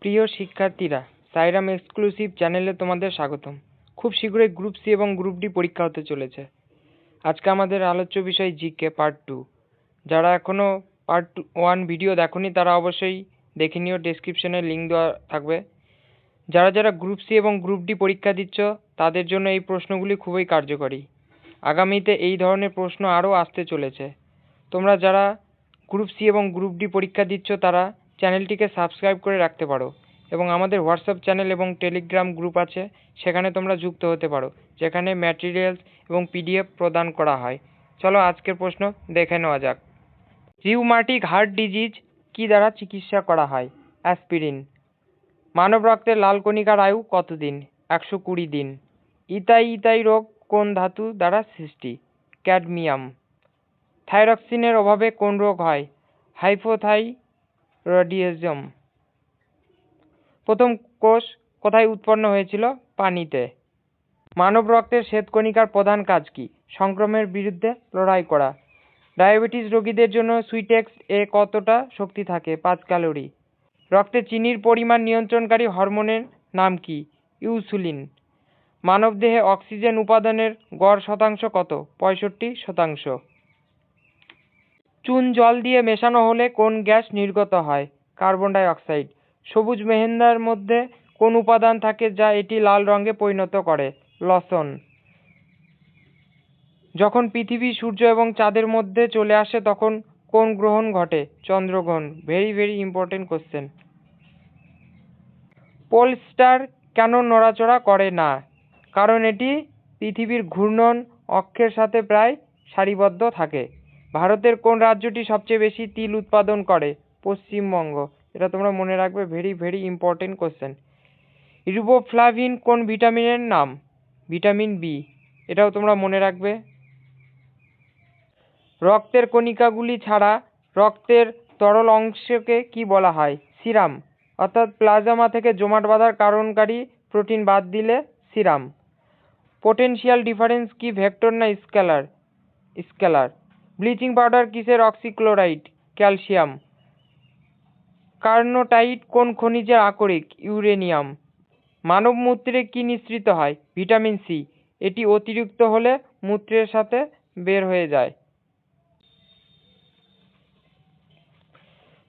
প্রিয় শিক্ষার্থীরা, সাইরাম এক্সক্লুসিভ চ্যানেলে তোমাদের স্বাগতম। খুব শীঘ্রই গ্রুপ সি এবং গ্রুপ ডি পরীক্ষা হতে চলেছে। আজকে আমাদের আলোচ্য বিষয় জিকে পার্ট 2। যারা এখনও পার্ট 1 ভিডিও দেখোনি তারা অবশ্যই দেখে নিও, ডেসক্রিপশনে লিঙ্ক দেওয়া থাকবে। যারা যারা গ্রুপ সি এবং গ্রুপ ডি পরীক্ষা দিচ্ছ তাদের জন্য এই প্রশ্নগুলি খুবই কার্যকরী। আগামীতে এই ধরনের প্রশ্ন আরও আসতে চলেছে। তোমরা যারা গ্রুপ সি এবং গ্রুপ ডি পরীক্ষা দিচ্ছ তারা চ্যানেলটিকে সাবস্ক্রাইব করে রাখতে পারো এবং আমাদের হোয়াটসঅ্যাপ চ্যানেল এবং টেলিগ্রাম গ্রুপ আছে, সেখানে তোমরা যুক্ত হতে পারো, যেখানে ম্যাটেরিয়ালস এবং পিডিএফ প্রদান করা হয়। চলো আজকের প্রশ্ন দেখে নেওয়া যাক। রিউমাটিক হার্ট ডিজিজ কি দ্বারা চিকিৎসা করা হয়? অ্যাসপিরিন। মানব রক্তের লাল কণিকার আয়ু কতদিন? 120 দিন। ইতাই রোগ কোন ধাতু দ্বারা সৃষ্টি? ক্যাডমিয়াম। থাইরক্সিনের অভাবে কোন রোগ হয়? হাইপোথাইরয়েডিজম। প্রথম কোষ কোথায় উৎপন্ন হয়েছিল? পানিতে। মানব রক্তের শ্বেতকণিকার প্রধান কাজ কি? সংক্রমণের বিরুদ্ধে লড়াই করা। ডায়াবেটিস রোগীদের জন্য সুইটেক্স এ কতটা শক্তি থাকে? 5 ক্যালোরি। রক্তে চিনির পরিমাণ নিয়ন্ত্রণকারী হরমোনের নাম কি? ইনসুলিন। মানবদেহে অক্সিজেন উপাদানের গড় শতাংশ কত? 65%। চুন জল দিয়ে মেশানো হলে কোন গ্যাস নির্গত হয়? Carbon die oxide. সবুজ মেহেন্দার মধ্যে কোন উপাদান থাকে যা এটি লাল রঙে পরিণত করে? লসন। যখন পৃথিবী, সূর্য এবং চাঁদের মধ্যে চলে আসে তখন কোন গ্রহণ ঘটে? চন্দ্রগ্রহণ। Very important question. Pole star কেন নড়াচড়া করে না? কারণ এটি পৃথিবীর ঘূর্ণন অক্ষের সাথে প্রায় সারিবদ্ধ থাকে। ভারতের কোন রাজ্যটি সবচেয়ে বেশি তিল উৎপাদন করে? পশ্চিমবঙ্গ। এটা তোমরা মনে রাখবে, ভেরি ইম্পর্টেন্ট কোশ্চেন। রিবোফ্লাভিন কোন ভিটামিনের নাম? Vitamin B. এটাও তোমরা মনে রাখবে। রক্তের কণিকাগুলি ছাড়া রক্তের তরল অংশকে কি বলা হয়? সিরাম। অর্থাৎ প্লাজমা থেকে জমাট বাঁধার কারণকারী প্রোটিন বাদ দিলে সিরাম। পোটেনশিয়াল ডিফারেন্স কি ভেক্টর না স্কেলার? স্কেলার। ব্লিচিং পাউডার কিসের অক্সিক্লোরাইড? ক্যালসিয়াম। কার্নোটাইট কোন খনিজের আকরিক? ইউরেনিয়াম। মানব মূত্রে কি নিঃসৃত হয়? Vitamin C. এটি অতিরিক্ত হলে মূত্রের সাথে বের হয়ে যায়।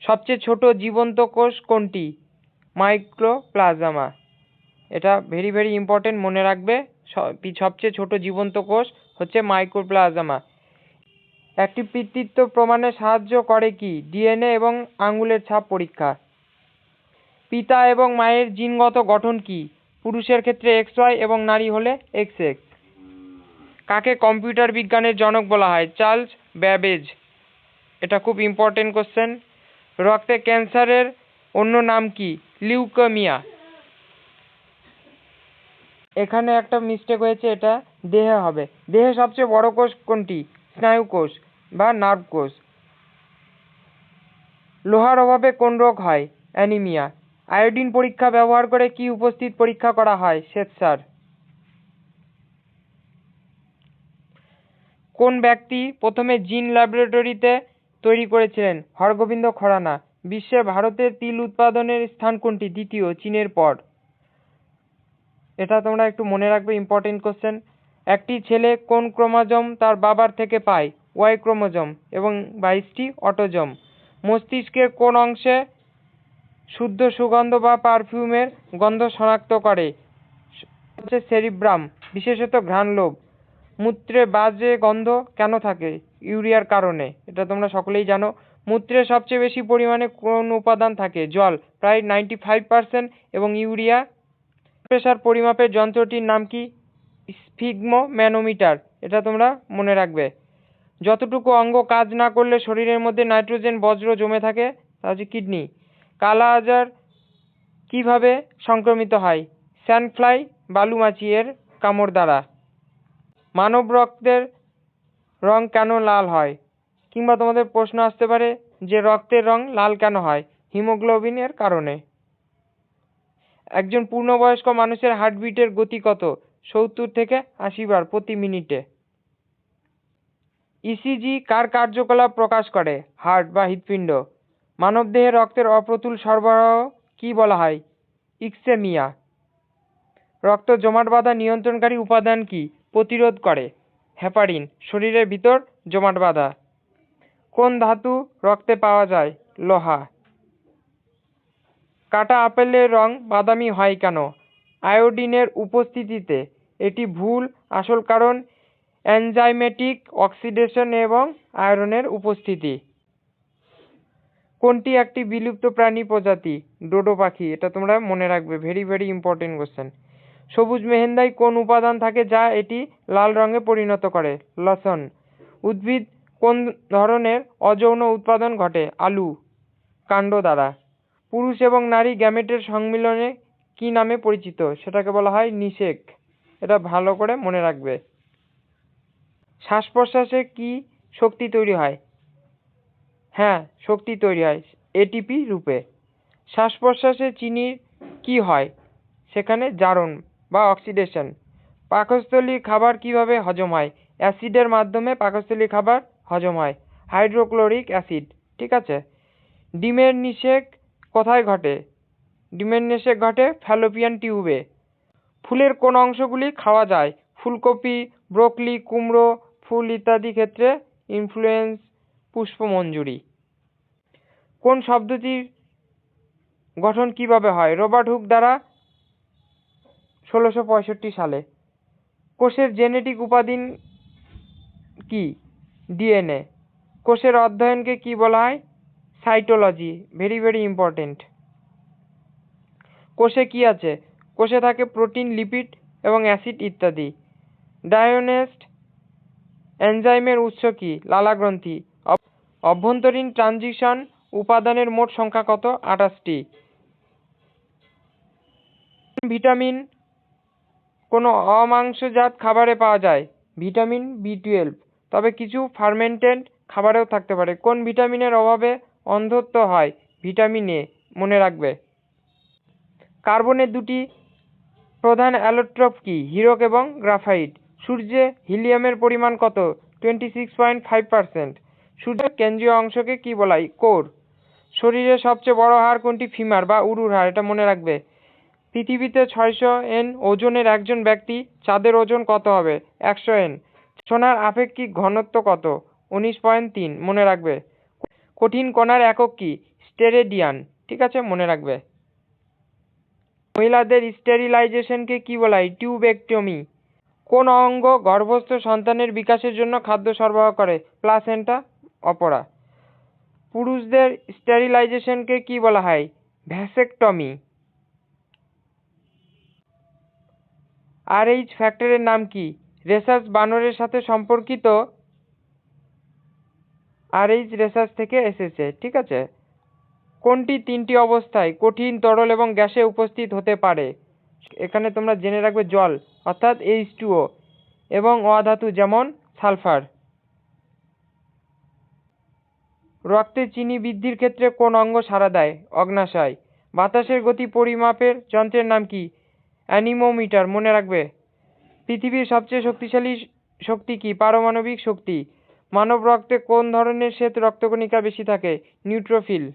সবচেয়ে ছোট জীবন্ত কোষ কোনটি? মাইক্রোপ্লাজমা। এটা ভেরি ইম্পর্টেন্ট, মনে রাখবে। সবচেয়ে ছোট জীবন্ত কোষ হচ্ছে মাইক্রোপ্লাজমা। একটি পিতৃত্ব প্রমাণে সাহায্য করে কি? ডিএনএ এবং আঙ্গুলের ছাপ পরীক্ষা। পিতা এবং মায়ের জিনগত গঠন কি? পুরুষের ক্ষেত্রে XY এবং নারী হলে XX। কাকে কম্পিউটার বিজ্ঞানের জনক বলা হয়? Charles Babbage. এটা খুব ইম্পর্টেন্ট কোশ্চেন। রক্তে ক্যান্সারের অন্য নাম কি? লিউকেমিয়া। এখানে একটা মিস্টেক হয়েছে, এটা দেহে হবে। দেহে সবচেয়ে বড় কোষ কোনটি? স্নায়ু কোষ বা নার্ভ কোষ। লোহার অভাবে কোন রোগ হয়? অ্যানিমিয়া। আয়োডিন পরীক্ষা ব্যবহার করে কি উপস্থিত পরীক্ষা করা হয়? শ্বেতসার। কোন ব্যক্তি প্রথমে জিন ল্যাবরেটরিতে তৈরি করেছিলেন? হরগোবিন্দ খরানা। বিশ্বে ভারতের তিল উৎপাদনের স্থান কোনটি? দ্বিতীয়, চীনের পর। এটা তোমরা একটু মনে রাখবে, ইম্পর্টেন্ট কোশ্চেন। একটি ছেলে কোন ক্রোমোজোম তার বাবার থেকে পায়? ওয়াই ক্রোমোজোম এবং 22টি অটোজোম। মস্তিষ্কের কোন অংশে শুদ্ধ সুগন্ধ বা পারফিউমের গন্ধ শনাক্ত করে? হচ্ছে সেরিব্রাম, বিশেষত ঘ্রাণ লোব। মূত্রে বাজে গন্ধ কেন থাকে? ইউরিয়ার কারণে। এটা তোমরা সকলেই জানো। মূত্রে সবচেয়ে বেশি পরিমাণে কোন উপাদান থাকে? জল, প্রায় 95%, এবং ইউরিয়া। প্রেসার পরিমাপের যন্ত্রটির নাম কি? স্ফিগমোম্যানোমিটার। এটা তোমরা মনে রাখবে। যতটুকু অঙ্গ কাজ না করলে শরীরের মধ্যে নাইট্রোজেন বজ্র জমে থাকে তা হচ্ছে কিডনি। কালা আজার কিভাবে সংক্রমিত হয়? স্যান্ডফ্লাই, বালুমাছি এর কামড় দ্বারা। মানব রক্তের রং কেন লাল হয়? কিংবা তোমাদের প্রশ্ন আসতে পারে যে রক্তের রং লাল কেন হয়? হিমোগ্লোবিনের কারণে। একজন পূর্ণবয়স্ক মানুষের হার্টবিটের গতি কত? 70 থেকে 80 বার প্রতি মিনিটে। ইসিজি কার কার্যকলাপ প্রকাশ করে? হার্ট বা হৃৎপিণ্ড। মানবদেহে রক্তের অপ্রতুল সরবরাহ কি বলা হয়? ইক্সেমিয়া। রক্ত জমাট বাঁধা নিয়ন্ত্রণকারী উপাদান কি? প্রতিরোধ করে। হেপারিন। শরীরের ভিতর জমাট বাঁধা। কোন ধাতু রক্তে পাওয়া যায়? লোহা। কাটা আপেলের রং বাদামি হয় কেন? আয়োডিনের উপস্থিতিতে। এটি ভুল। আসল কারণ এনজাইমেটিক অক্সিডেশন এবং আয়রনের উপস্থিতি। কোনটি একটি বিলুপ্ত প্রাণী প্রজাতি? ডোডো পাখি। এটা তোমরা মনে রাখবে, ভেরি ভেরি ইম্পর্টেন্ট কোশ্চেন। সবুজ মেহেন্দায় কোন উপাদান থাকে যা এটি লাল রঙে পরিণত করে? লসন। উদ্ভিদ কোন ধরনের অযৌন উৎপাদন ঘটে? আলু। কাণ্ড দ্বারা। পুরুষ এবং নারী গ্যামেটের সম্মিলনে কি নামে পরিচিত? সেটাকে বলা হয় নিষেক। এটা ভালো করে মনে রাখবে। শ্বাস প্রশ্বাসে কি শক্তি তৈরি হয়? হ্যাঁ, শক্তি তৈরি হয় এটিপি রূপে। শ্বাস প্রশ্বাসে চিনির কি হয়? সেখানে জারণ বা অক্সিডেশন। পাকস্থলী খাবার কিভাবে হজম হয়? অ্যাসিডের মাধ্যমে পাকস্থলী খাবার হজম হয়। Hydrochloric acid. ঠিক আছে। ডিমের নিষেক কোথায় ঘটে? ডিমের নিষেক ঘটে ফ্যালোপিয়ান টিউবে। ফুলের কোন অংশগুলি খাওয়া যায়? ফুলকপি, ব্রোকলি, কুমড়ো ফুল ইত্যাদি ক্ষেত্রে ইনফ্লুয়েন্স পুষ্পমঞ্জুরি। কোন শব্দটির গঠন কিভাবে হয়? রবার্ট হুক দ্বারা 1665 সালে। কোষের জেনেটিক উপাদান কি? ডিএনএ। কোষের অধ্যয়নকে কি বলা হয়? সাইটোলজি। Very very important. কোষে কি আছে? কোষে থাকে প্রোটিন, লিপিড এবং অ্যাসিড ইত্যাদি। ডায়োনেস্ট এনজাইমের উৎস কি? লালাগ্রন্থি। অভ্যন্তরীণ ট্রানজিশন উপাদানের মোট সংখ্যা কত? 28টি। ভিটামিন কোন অমাংসজাত খাবারে পাওয়া যায়? ভিটামিন বি12। তবে কিছু ফার্মেন্টেড খাবারেও থাকতে পারে। কোন ভিটামিনের অভাবে অন্ধত্ব হয়? Vitamin A. মনে রাখবে। কার্বনের দুটি প্রধান অ্যালোট্রপ কি? হীরক এবং গ্রাফাইট। সূর্যে হিলিয়ামের পরিমাণ কত? 26.5%। সূর্যের কেন্দ্রীয় অংশকে কি বলা হয়? কোর। শরীরের সবচেয়ে বড় হাড় কোনটি? ফিমার বা উরুর হাড়। এটা মনে রাখবে। পৃথিবীতে 600 ওজনের একজন ব্যক্তি, চাঁদের ওজন কত হবে? 100 সোনার আপেক্ষিক ঘনত্ব কত? 19.3। মনে রাখবে। কঠিন কণার একক কি? স্টেরেডিয়ান। ঠিক আছে, মনে রাখবে। মহিলাদের স্টেরিলাইজেশনকে কি বলা হয়? টিউবেক্টমি। কোন অঙ্গ গর্ভস্থ সন্তানের বিকাশের জন্য খাদ্য সরবরাহ করে? প্লাসেন্টা অপরা। পুরুষদের স্টেরিলাইজেশনকে কি বলা হয়? ভ্যাসেকটমি। RH ফ্যাক্টরের নাম কি? রেসাস বানরের সাথে সম্পর্কিত। RH রেসাস থেকে এসেছে। ঠিক আছে। কোনটি তিনটি অবস্থায় কঠিন, তরল এবং গ্যাসে উপস্থিত হতে পারে? এখানে তোমরা জেনে রাখবে জল অর্থাৎ H2O এবং অধাতু যেমন সালফার। রক্তে চিনি বৃদ্ধির ক্ষেত্রে কোন অঙ্গ সাড়া দেয়? অগ্ন্যাশয়। বাতাসের গতি পরিমাপের যন্ত্রের নাম কি? অ্যানিমোমিটার। মনে রাখবে। পৃথিবীর সবচেয়ে শক্তিশালী শক্তি কি? পারমাণবিক শক্তি। মানব রক্তে কোন ধরনের শ্বেত রক্তকণিকা বেশি থাকে? নিউট্রোফিল।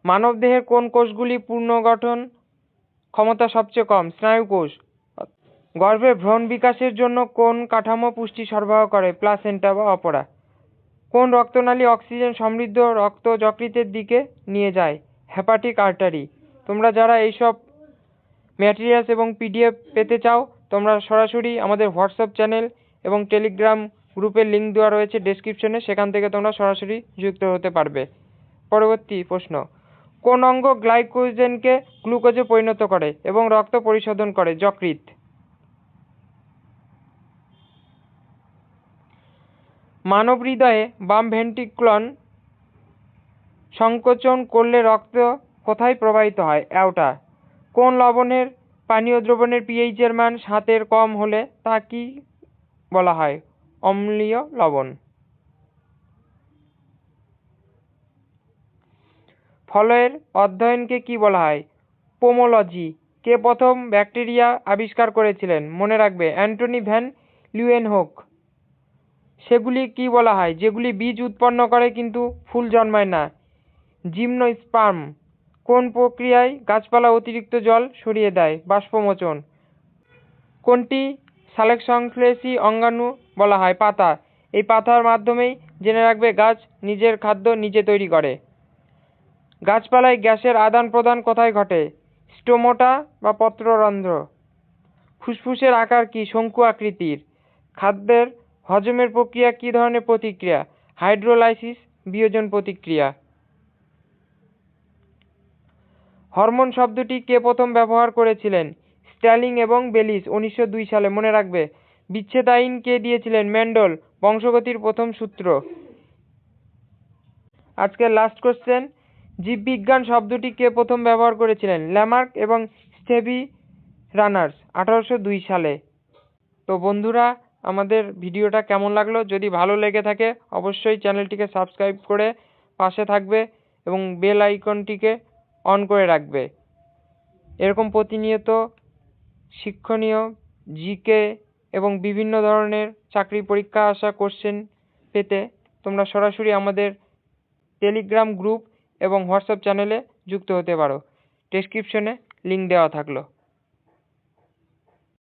মানবদেহের কোন কোষগুলি পুনর্গঠন ক্ষমতা সবচেয়ে কম? স্নায়ুকোষ। গর্ভে ভ্রূণ বিকাশের জন্য কোন কাঠামো পুষ্টি সরবরাহ করে? প্লাসেন্টা বা অপরা। কোন রক্তনালী অক্সিজেন সমৃদ্ধ রক্ত যকৃতের দিকে নিয়ে যায়? Hepatic artery. তোমরা যারা এইসব ম্যাটেরিয়ালস এবং PDF পেতে চাও, তোমরা সরাসরি আমাদের হোয়াটসঅ্যাপ চ্যানেল এবং টেলিগ্রাম গ্রুপের লিঙ্ক দেওয়া রয়েছে ডেসক্রিপশনে, সেখান থেকে তোমরা সরাসরি যুক্ত হতে পারবে। পরবর্তী প্রশ্ন, কোন অঙ্গ গ্লাইকোজেনকে গ্লুকোজে পরিণত করে এবং রক্ত পরিশোধন করে? যকৃৎ। মানব হৃদয়ে বাম ভেন্ট্রিকল সংকোচন করলে রক্ত কোথায় প্রবাহিত হয়? অ্যাওর্টা। কোন লবণের পানীয় দ্রবণের pH এর মান 7 কম হলে তা কি বলা হয়? অম্লীয় লবণ। ফলের অধ্যয়নকে কি বলা হয়? পোমোলজি। কে প্রথম ব্যাকটেরিয়া আবিষ্কার করেছিলেন? মনে রাখবে, অ্যান্টনি ভ্যান লিউয়েনহোক। সেগুলি কি বলা হয় যেগুলি বীজ উৎপন্ন করে কিন্তু ফুল জন্মায় না? জিমনোস্পার্ম। কোন প্রক্রিয়ায় গাছপালা অতিরিক্ত জল সরিয়ে দেয়? বাষ্পমোচন। কোনটি সালোক সংশ্লেষী অঙ্গাণু বলা হয়? পাতা। এই পাতার মাধ্যমেই জেনে রাখবে গাছ নিজের খাদ্য নিজে তৈরি করে। গাছপালায় গ্যাসের আদান প্রদান কোথায় ঘটে? স্টোমাটা বা পত্ররন্ধ্র। ফুসফুসের আকার কি? শঙ্কু আকৃতির। খাদ্যের হজমের প্রক্রিয়া কি ধরনের প্রতিক্রিয়া? হাইড্রোলাইসিস, বিয়োজন প্রতিক্রিয়া। হরমোন শব্দটি কে প্রথম ব্যবহার করেছিলেন? স্ট্যালিং এবং বেলিস 1902 সালে। মনে রাখবে। বিচ্ছেদ আইন কে দিয়েছিলেন? মেন্ডেল। বংশগতির প্রথম সূত্র। আজকের লাস্ট কোশ্চেন, জীববিজ্ঞান শব্দটি কে প্রথম ব্যবহার করেছিলেন? ল্যামার্ক এবং স্টেভি রানার্স 1802 সালে। তো বন্ধুরা, আমাদের ভিডিওটা কেমন লাগলো? যদি ভালো লেগে থাকে অবশ্যই চ্যানেলটিকে সাবস্ক্রাইব করে পাশে থাকবে এবং বেল আইকনটিকে অন করে রাখবে। এরকম প্রতিনিয়ত শিক্ষণীয় জিকে এবং বিভিন্ন ধরনের চাকরি পরীক্ষা আসা কোশ্চেন পেতে তোমরা সরাসরি আমাদের টেলিগ্রাম গ্রুপ এবং হোয়াটসঅ্যাপ চ্যানেলে যুক্ত হতে পারো। ডেসক্রিপশনে লিঙ্ক দেওয়া থাকলো।